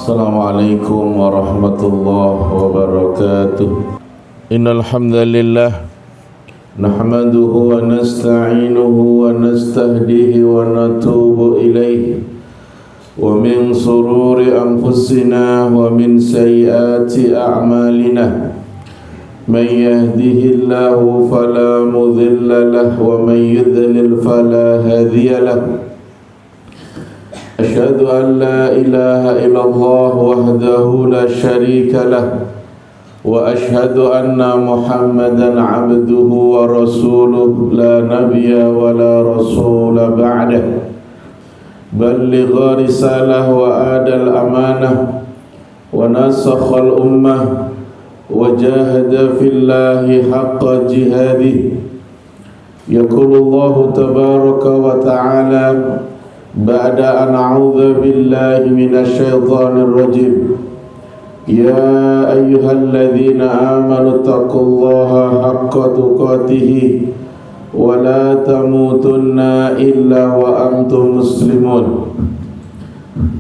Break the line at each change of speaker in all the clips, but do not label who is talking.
Assalamualaikum warahmatullahi wabarakatuh. Innal hamdalillah nahmaduhu wa nasta'inuhu wa nastahdihi wa natubu ilayhi wa min sururi anfusina wa min sayyiati a'malina man yahdihillahu fala mudilla lahu wa man yudlil fala hadiya lahu. أشهد أن لا إله إلا الله وحده لا شريك له وأشهد أن محمدا عبده ورسوله لا نبي ولا رسول بعده بلغ رسالة وآدى الأمانة ونسخ الأمة وجاهد في الله حق جهاده. يقول الله تبارك وتعالى بعد أن أعوذ بالله من الشيطان الرجيم يا أيها الذين آمنوا اتقوا الله حق تقاته ولا تموتن إلا وأنتم مسلمون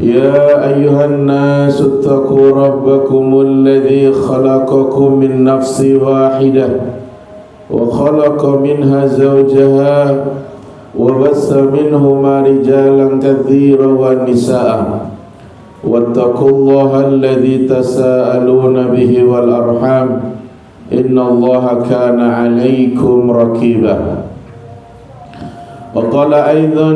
يا أيها الناس اتقوا ربكم الذي خلقكم من نفس واحدة وخلق منها زوجها وبث منهما رجالا كثيرا ونساء واتقوا الله الذي تساءلون به والأرحام إن الله كان عليكم رقيبا. وقال أيضا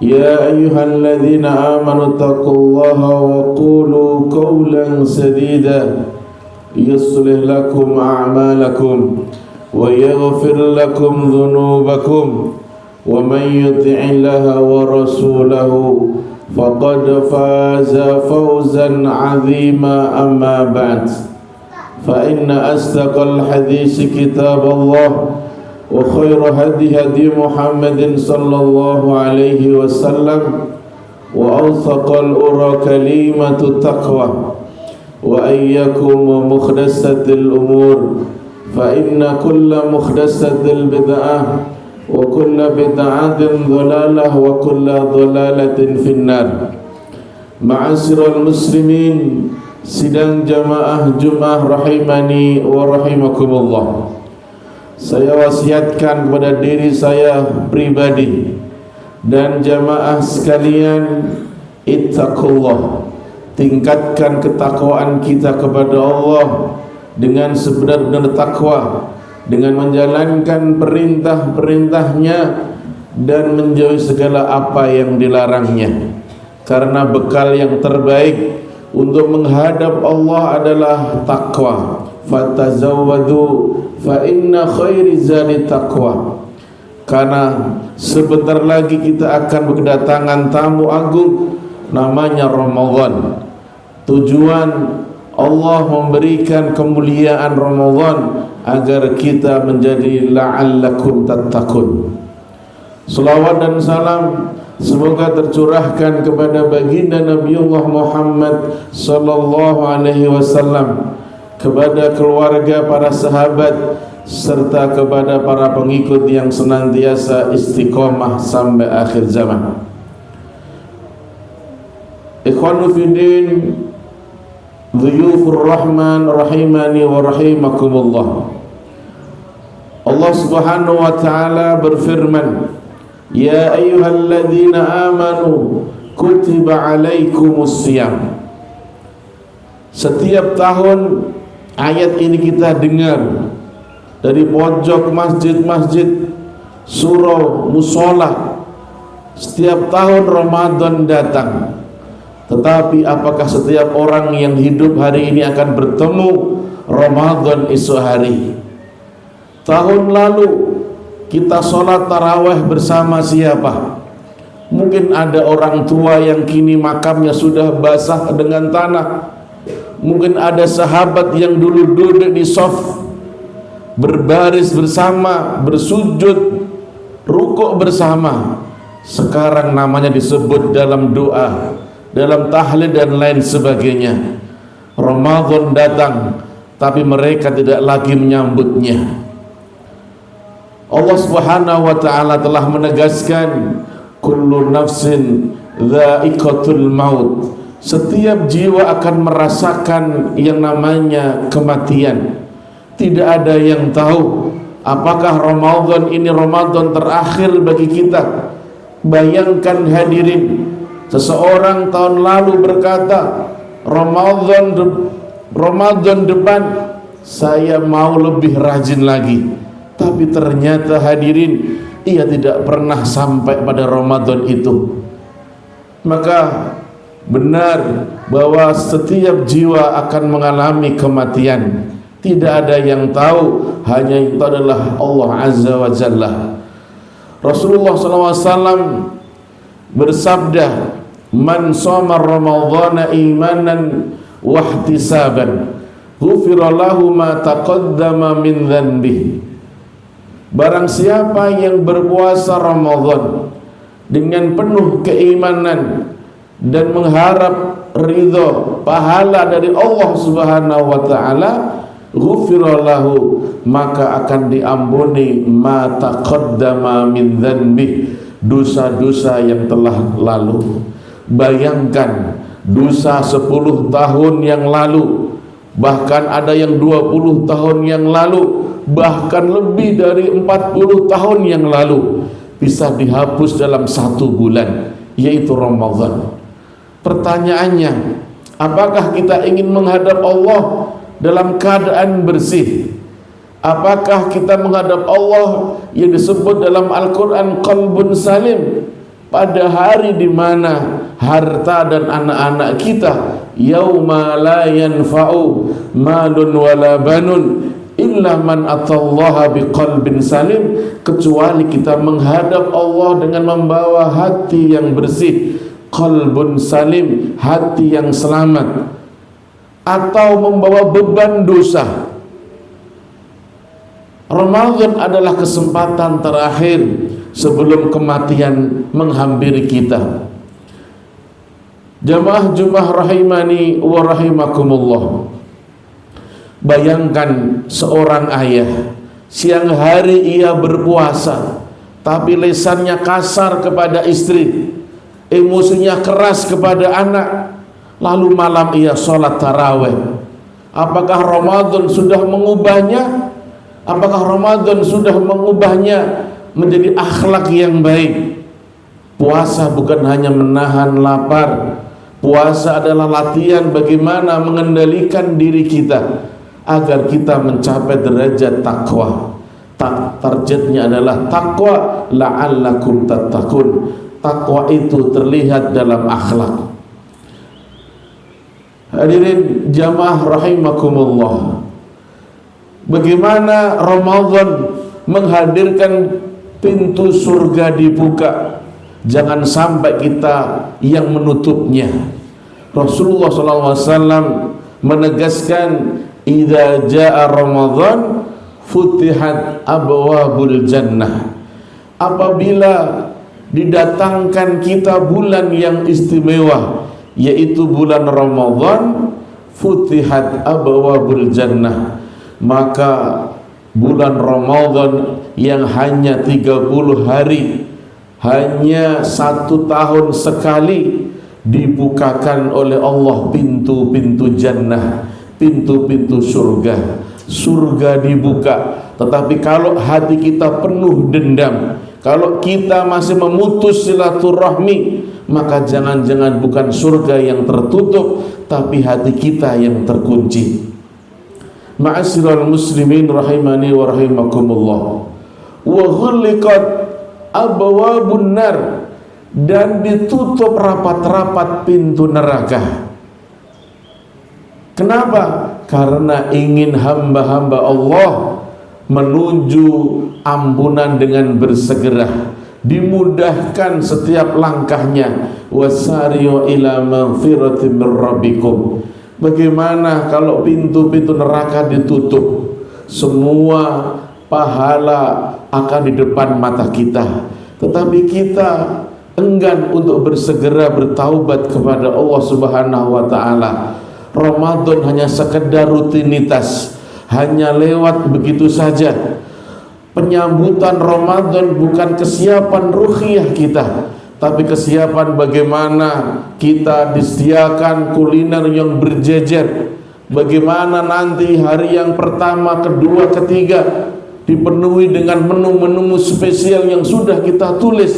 يا أيها الذين آمنوا اتقوا الله وقولوا قولا سديدا يصلح لكم أعمالكم ويغفر لكم ذنوبكم ومن يطع الله ورسوله فقد فاز فوزا عظيما. أما بعد فإن أصدق الحديث كتاب الله وخير هدي محمد صلى الله عليه وسلم وأوثق الأمور كلمة التقوى وإياكم محدثات الأمور فإن كل محدثة بدعة وكل بدعة ضلالة وكل ضلالة في النار. Ma'asyiral muslimin, sidang jamaah Jumat rahimani wa rahimakumullah. Saya wasiatkan kepada diri saya pribadi dan jamaah sekalian, ittaqullah, tingkatkan ketakwaan kita kepada Allah dengan sebenar-benar takwa, dengan menjalankan perintah-perintahnya dan menjauhi segala apa yang dilarangnya. Karena bekal yang terbaik untuk menghadap Allah adalah takwa. Fatazawwadu fa inna khairi zadi taqwa. Karena sebentar lagi kita akan berkedatangan tamu agung namanya Ramadan. Tujuan Allah memberikan kemuliaan Ramadan agar kita menjadi la'allakum tattaqun. Selawat dan salam semoga tercurahkan kepada baginda Nabiullah Muhammad sallallahu alaihi wasallam, kepada keluarga, para sahabat serta kepada para pengikut yang senantiasa istiqomah sampai akhir zaman. Ikhwanu fiddin, Dhuyufur Rahman rahimani wa rahimakumullah. Allah Subhanahu wa taala berfirman, ya ayyuhalladzina amanu kutiba alaikumus shiyam. Setiap tahun ayat ini kita dengar dari pojok masjid-masjid, surau, musola. Setiap tahun Ramadan datang. Tetapi apakah setiap orang yang hidup hari ini akan bertemu Ramadan esok hari? Tahun lalu kita sholat tarawih bersama siapa? Mungkin ada orang tua yang kini makamnya sudah basah dengan tanah. Mungkin ada sahabat yang dulu duduk di shaf, berbaris bersama, bersujud, rukuk bersama. Sekarang namanya disebut dalam doa, dalam tahlil dan lain sebagainya. Ramadan datang, tapi mereka tidak lagi menyambutnya. Allah Subhanahu wa taala telah menegaskan kullu nafsin dha'iqatul maut. Setiap jiwa akan merasakan yang namanya kematian. Tidak ada yang tahu apakah Ramadan ini Ramadan terakhir bagi kita. Bayangkan hadirin, seseorang tahun lalu berkata, Ramadan depan saya mau lebih rajin lagi. Tapi ternyata hadirin, ia tidak pernah sampai pada Ramadan itu. Maka benar bahwa setiap jiwa akan mengalami kematian. Tidak ada yang tahu, hanya itu adalah Allah Azza wa Jalla. Rasulullah SAW bersabda, "Man shoma Ramadhana imanan wa ihtisaban, ghufira lahu ma taqaddama min dhanbihi." Barang siapa yang berpuasa Ramadan dengan penuh keimanan dan mengharap ridho pahala dari Allah Subhanahu wa taala, ghufira lahu, maka akan diampuni ma taqaddama min dhanbi, dosa-dosa yang telah lalu. Bayangkan dosa 10 tahun yang lalu, bahkan ada yang 20 tahun yang lalu, bahkan lebih dari 40 tahun yang lalu bisa dihapus dalam 1 bulan, yaitu Ramadan. Pertanyaannya, apakah kita ingin menghadap Allah dalam keadaan bersih? Apakah kita menghadap Allah yang disebut dalam Al-Quran qalbun salim, pada hari di mana harta dan anak-anak kita yauma la yanfa'u malun wala banun illa man atallaha biqalbin salim, kecuali kita menghadap Allah dengan membawa hati yang bersih, qalbun salim, hati yang selamat, atau membawa beban dosa. Ramadan adalah kesempatan terakhir sebelum kematian menghampiri kita. Jamaah Jumat rahimani wa rahimakumullah. Bayangkan seorang ayah, siang hari ia berpuasa, tapi lisannya kasar kepada istri, emosinya keras kepada anak, lalu malam ia sholat tarawih. Apakah Ramadan sudah mengubahnya? Apakah Ramadan sudah mengubahnya menjadi akhlak yang baik? Puasa bukan hanya menahan lapar. Puasa adalah latihan bagaimana mengendalikan diri kita agar kita mencapai derajat takwa. Targetnya adalah takwa la'allakum tattaqun. Takwa itu terlihat dalam akhlak. Hadirin jamaah rahimakumullah, bagaimana Ramadan menghadirkan pintu surga dibuka? Jangan sampai kita yang menutupnya. Rasulullah SAW menegaskan, idza jaa Ramadan futihat abwabul jannah. Apabila didatangkan kita bulan yang istimewa, yaitu bulan Ramadan, futihat abwabul jannah, maka bulan Ramadan yang hanya 30 hari, hanya 1 tahun sekali, dibukakan oleh Allah pintu-pintu jannah, pintu-pintu surga. Surga dibuka, tetapi kalau hati kita penuh dendam, kalau kita masih memutus silaturahmi, maka jangan-jangan bukan surga yang tertutup, tapi hati kita yang terkunci. Ma'asyiral muslimin rahimani wa rahimakumullah. Wa ghulliqat abwabun nar, dan ditutup rapat-rapat pintu neraka. Kenapa? Karena ingin hamba-hamba Allah menuju ampunan dengan bersegera, dimudahkan setiap langkahnya. Wasari'u ila maghfiratin min rabbikum. Bagaimana kalau pintu-pintu neraka ditutup? Semua pahala akan di depan mata kita, tetapi kita enggan untuk bersegera bertaubat kepada Allah Subhanahu wa taala. Ramadan hanya sekedar rutinitas, hanya lewat begitu saja. Penyambutan Ramadan bukan kesiapan ruhiyah kita, tapi kesiapan bagaimana kita disediakan kuliner yang berjejer, bagaimana nanti hari yang pertama, kedua, ketiga dipenuhi dengan menu-menu spesial yang sudah kita tulis,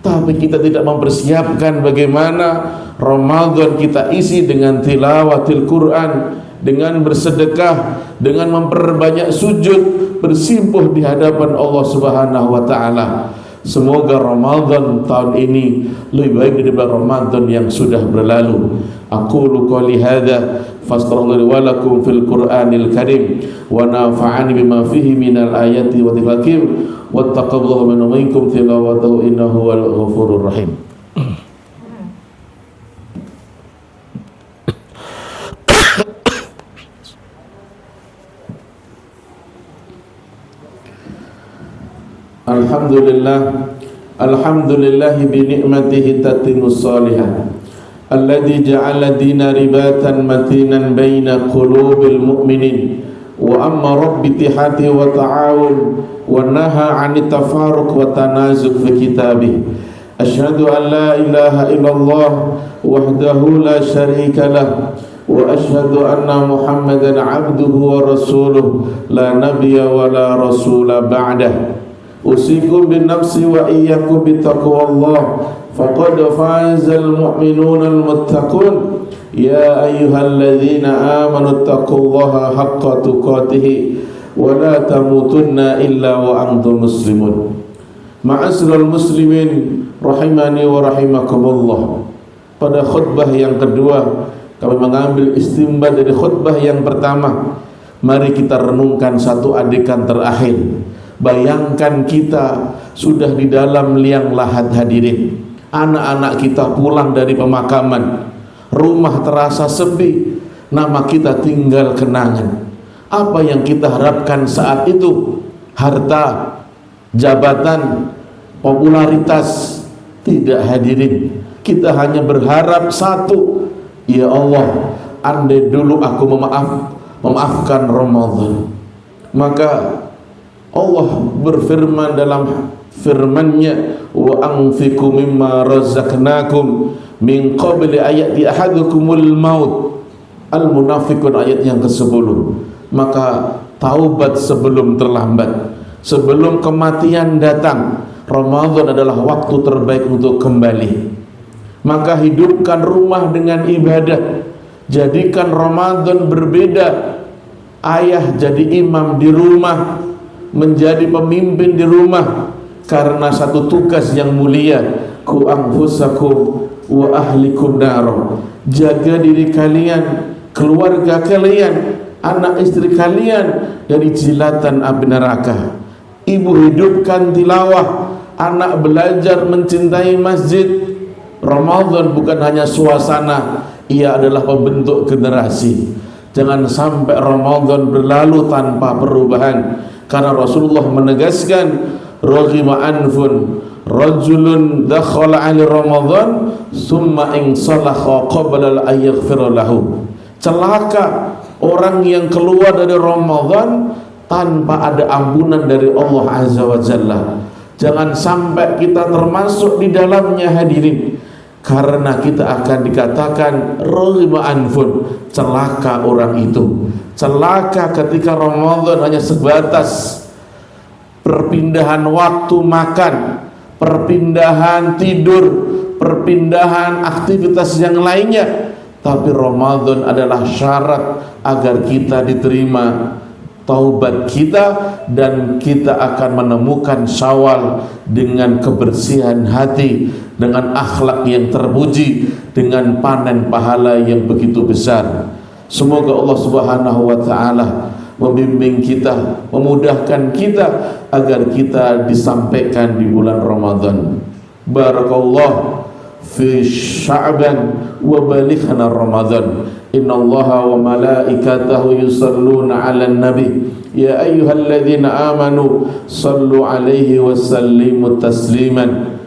tapi kita tidak mempersiapkan bagaimana Ramadan kita isi dengan tilawatil Quran, dengan bersedekah, dengan memperbanyak sujud, bersimpuh di hadapan Allah Subhanahu wa taala. Semoga Ramadan tahun ini lebih baik daripada Ramadan yang sudah berlalu. Aqulu qouli hadza fastaghfiru wa lakum fil Qur'anil Karim wa nafa'ani bima fihi minal ayati wa dhikril hakim wattaqallahu minkum tilawatahu innahu wal ghafurur rahim. Alhamdulillah bi ni'matihi tatimmus salihah alladzi ja'ala dina ribatan matinan baina qulubil mu'minin wa amma rabbi tihati wa ta'awun wa naha 'anit tafaruq wa tanazuq fi kitabih. Asyhadu an la ilaha illallah wahdahu la syarika lah wa asyhadu anna Muhammadan 'abduhu wa rasuluh la nabiyya wa la rasula ba'dah. Usikum bin nafsi wa iyyakum bittaqwallah faqad fazal mu'minunal muttaqun. Ya ayyuhalladzina amanu taqullaha haqqa tuqatih wa la tamutunna illa wa antum muslimun. Ma'asyiral muslimin rahimani wa rahimakumullah. Pada khutbah yang kedua kami mengambil istimbat dari khutbah yang pertama. Mari kita renungkan satu adegan terakhir. Bayangkan kita sudah di dalam liang lahat hadirin. Anak-anak kita pulang dari pemakaman, rumah terasa sepi, nama kita tinggal kenangan. Apa yang kita harapkan saat itu? Harta, jabatan, popularitas. Tidak hadirin. Kita hanya berharap satu, ya Allah, andai dulu aku memaafkan Ramadan. Maka Allah berfirman dalam firman-Nya, wa anfiqu mimma razaqnakum min qabli ayati ahadukumul maut. Al-Munafiqun ayat yang ke-10. Maka taubat sebelum terlambat, sebelum kematian datang. Ramadan adalah waktu terbaik untuk kembali. Maka hidupkan rumah dengan ibadah. Jadikan Ramadan berbeda. Ayah jadi imam di rumah, menjadi pemimpin di rumah, karena satu tugas yang mulia. Ku anfusakum wa ahlikum nar. Jaga diri kalian, keluarga kalian, anak istri kalian dari jilatan api neraka. Ibu hidupkan tilawah, anak belajar mencintai masjid. Ramadan bukan hanya suasana, ia adalah pembentuk generasi. Jangan sampai Ramadan berlalu tanpa perubahan. Karena Rasulullah menegaskan, raghima anfun rajulun dakhala ali Ramadan summa in salakha qabla an yaghfira lahu. Celaka orang yang keluar dari Ramadan tanpa ada ampunan dari Allah Azza wa Jalla. Jangan sampai kita termasuk di dalamnya hadirin, karena kita akan dikatakan raghima anfun, celaka orang itu. Celaka ketika Ramadan hanya sebatas perpindahan waktu makan, perpindahan tidur, perpindahan aktivitas yang lainnya. Tapi Ramadan adalah syarat agar kita diterima taubat kita, dan kita akan menemukan Syawal dengan kebersihan hati, dengan akhlak yang terpuji, dengan panen pahala yang begitu besar. Semoga Allah Subhanahu wa taala membimbing kita, memudahkan kita agar kita disampaikan di bulan Ramadan. Barakallah fi Sya'ban wa balighna Ramadan. Innallaha wa malaikatahu yusalluna 'alan nabi ya ayyuhalladzina amanu sallu 'alaihi wa sallimu tasliman.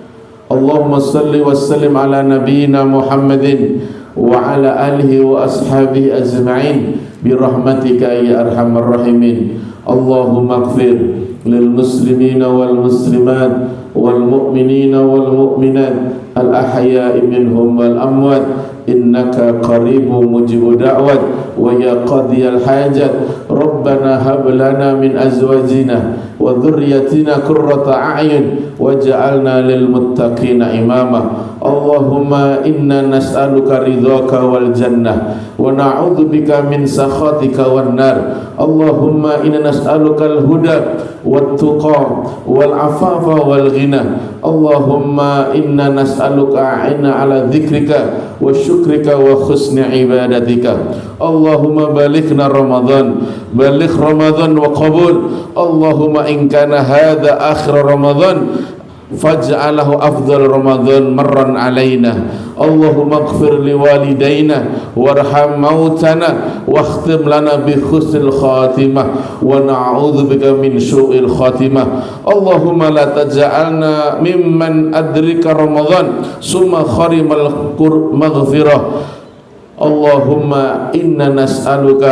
Allahumma salli wa sallim ala nabiyyina Muhammadin wa ala alihi wa ashabihi ajma'in birahmatika ya arhamar rahimin. Allahumma ighfir lil muslimina wal muslimat wal mu'minina wal mu'minat الأحياء منهم والأموات إنك قريب مجيب دعوات ويا قاضي الحاجات ربنا هب لنا من أزواجنا وذريتنا قرة أعين واجعلنا للمتقين إماما اللهم إنا نسألك رضاك والجنة ونعوذ بك من سخطك والنار اللهم إنا نسألك الهدى والتقى والعفاف والغنى اللهم إنا نسألك أعنا على ذكرك وشكرك وحسن عبادتك اللهم بلغنا رمضان بلغ رمضان وقبول اللهم إن كان هذا آخر رمضان فاجعله أفضل رمضان مرا علينا اللهم اغفر لوالدينا وارحم موتنا واختم لنا بحسن الخاتمة ونعوذ بك من سوء الخاتمة اللهم لا تجعلنا ممن أدرك رمضان ثم خرم المغفرة اللهم إنا نسألك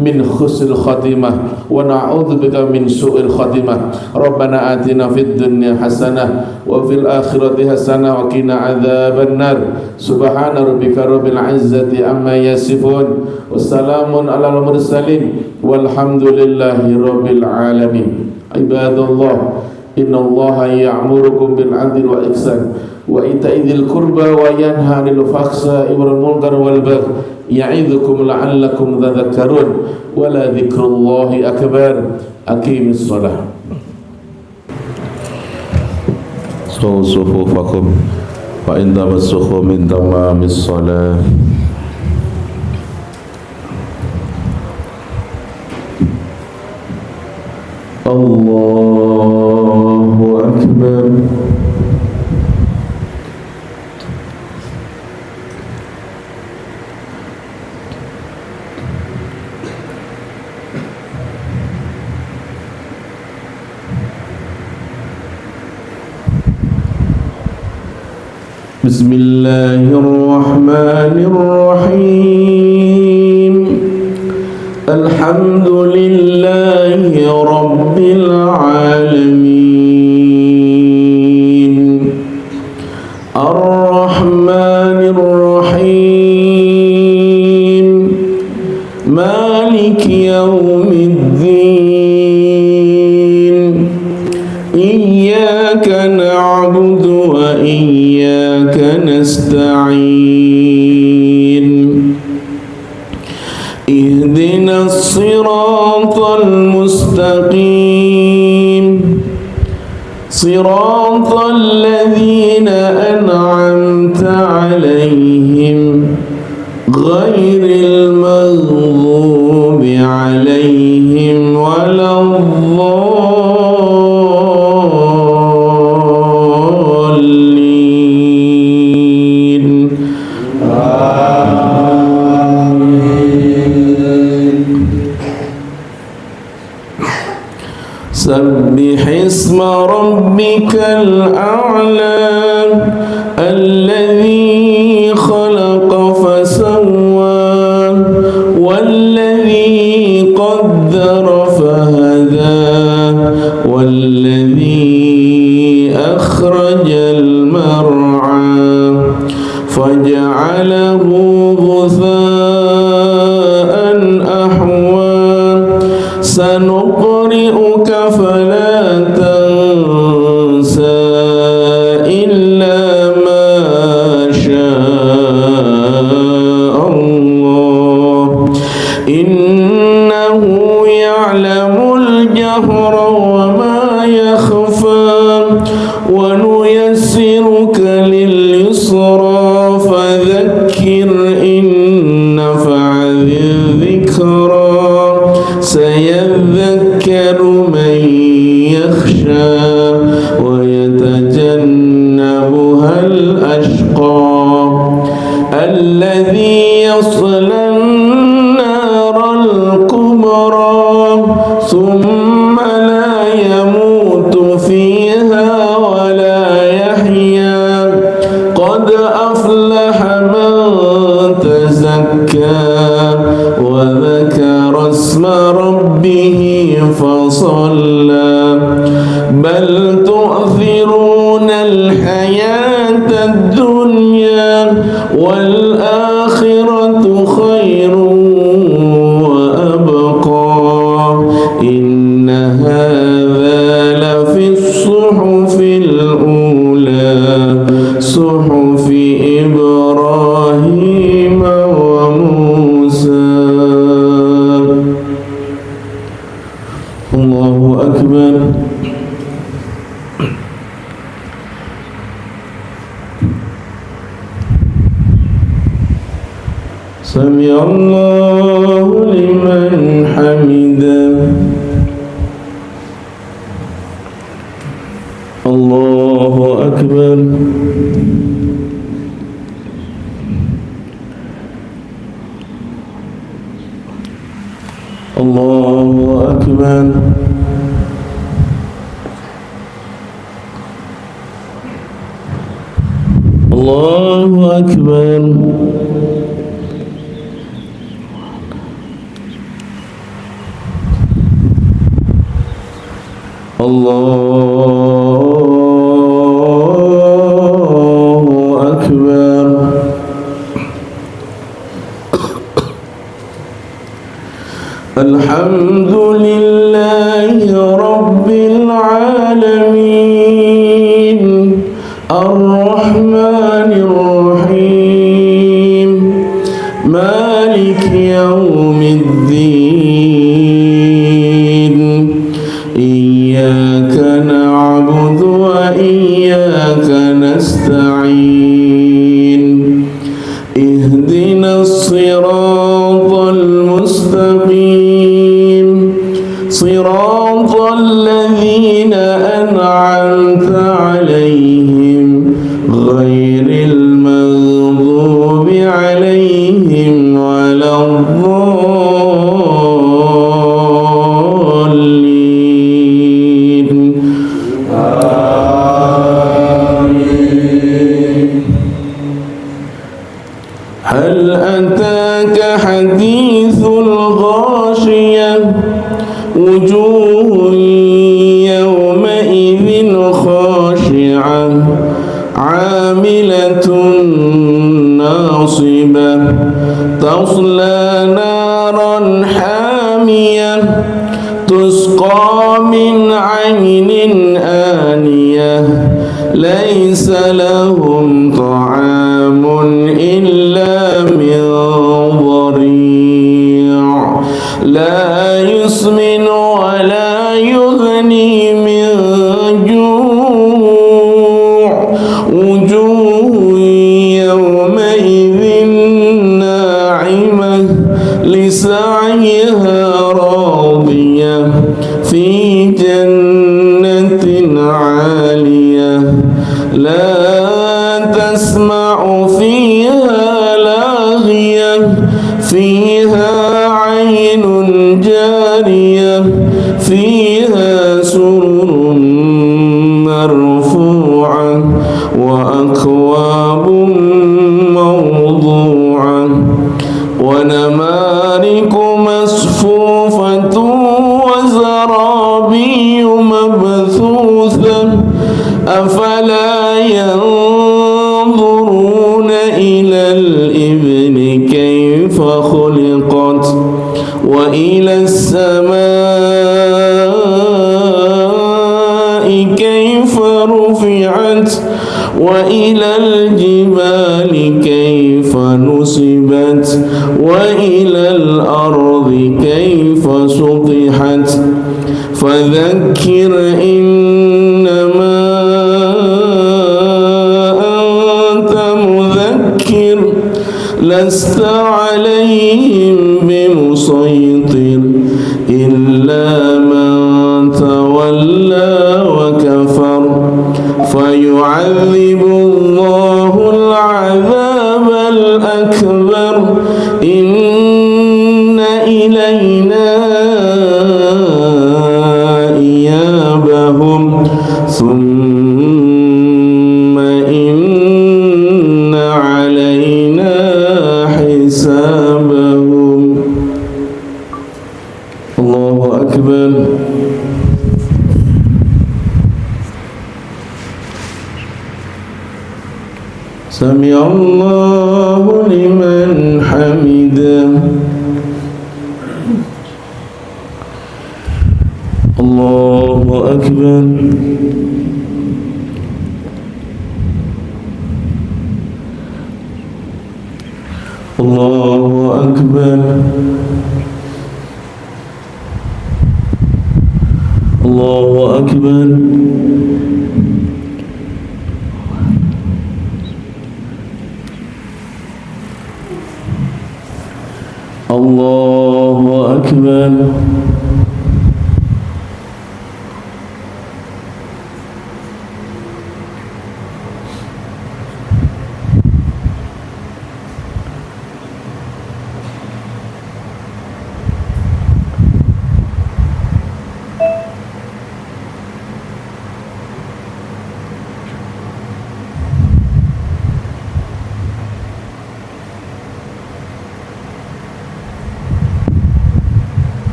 من حسن الخاتمة ونعوذ بك من سوء الخاتمة ربنا آتنا في الدنيا حسنة وفي الآخرة حسنة وقنا عذاب النار سبحان ربك رب العزة عما يصفون والسلام على المرسلين والحمد لله رب العالمين عباد الله إن الله يأمركم بالعدل والإحسان وإيتاء ذي القربى وينهى عن الفحشاء والمنكر والبغي يعظكم لعلكم تذكرون ولذكر الله أكبر أقيموا الصلاة صلوا صفوفكم فإن تمسكوا من تمام الصلاة الله أكبر بسم الله الرحمن الرحيم الحمد لله رب العالمين الرحمن الرحيم مالك يوم الدين إياك نعبد وإياك نستعين اهدنا الصراط المستقيم صراط الذين أنعمت عليهم غير المغضوب عليهم ولا الضالين سبح اسم ربك الأعلى الذي خلق فسوى والذي قدر فهدى والذي أخرج المرعى فجعله غثاء أحوى سنقرئك فلا تنسى إلا ما شاء الله إنه يعلم الجهر وما يخفى ونيسرك لليسرى فذكر إن نفعت الذكرى سيذكر من يخشى ويتجنبها الأشقى الذي يصلى النار الكبرى ثم لا يموت فيها ولا يحيا قد أفلح من تزكى وذكر اسم ربه فصلى بل تؤثرون الحياة الدنيا خير وأبقى إن هذا لفي الصحف الأولى صحف إبراهيم وموسى. الله أكبر. سمع الله لمن حمده. الله أكبر. الله أكبر. الله أكبر. الله أكبر. الحمد لله رب العالمين الرحمن الرحيم مالك يوم الدين إياك نعبد وإياك نستعين اهدنا الصراط المستقيم صراط الذين أنعمت عليهم غير المغضوب عليهم ولا الضالين. هل أتاك حديث الغاشية وجوه يومئذ خاشعة عاملة ناصبة تصلى نارا حامية تسقى من عين آنية ليس لهم طعام إلا من ضريع لا يسمن ولا يغني من جوع وجوه يومئذ ناعمة لسعيها راضية في جنة عالية لا تسمع فيها لاغية فيها عين جارية فيها سرر مرفوعة وأكواب موضوعة ونمارق مصفوفة وزرابي مبثوثة أفلا ينظرون إلى الإبل كيف خلقت وإلى السماء كيف رفعت وإلى الجبال كيف نصبت وإلى الأرض كيف سطحت فذكر إنما أنت مذكر لست عليهم بمسيطر إلا من تولى وكفر فيعذب الله العذاب الأكبر إن إلينا إيابهم ثم إن علينا حسابهم. الله أكبر. سمع الله لمن حمده الله أكبر الله أكبر الله أكبر الله أكبر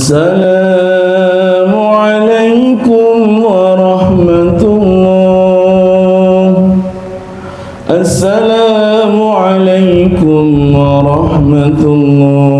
السلام عليكم ورحمة الله السلام عليكم ورحمة الله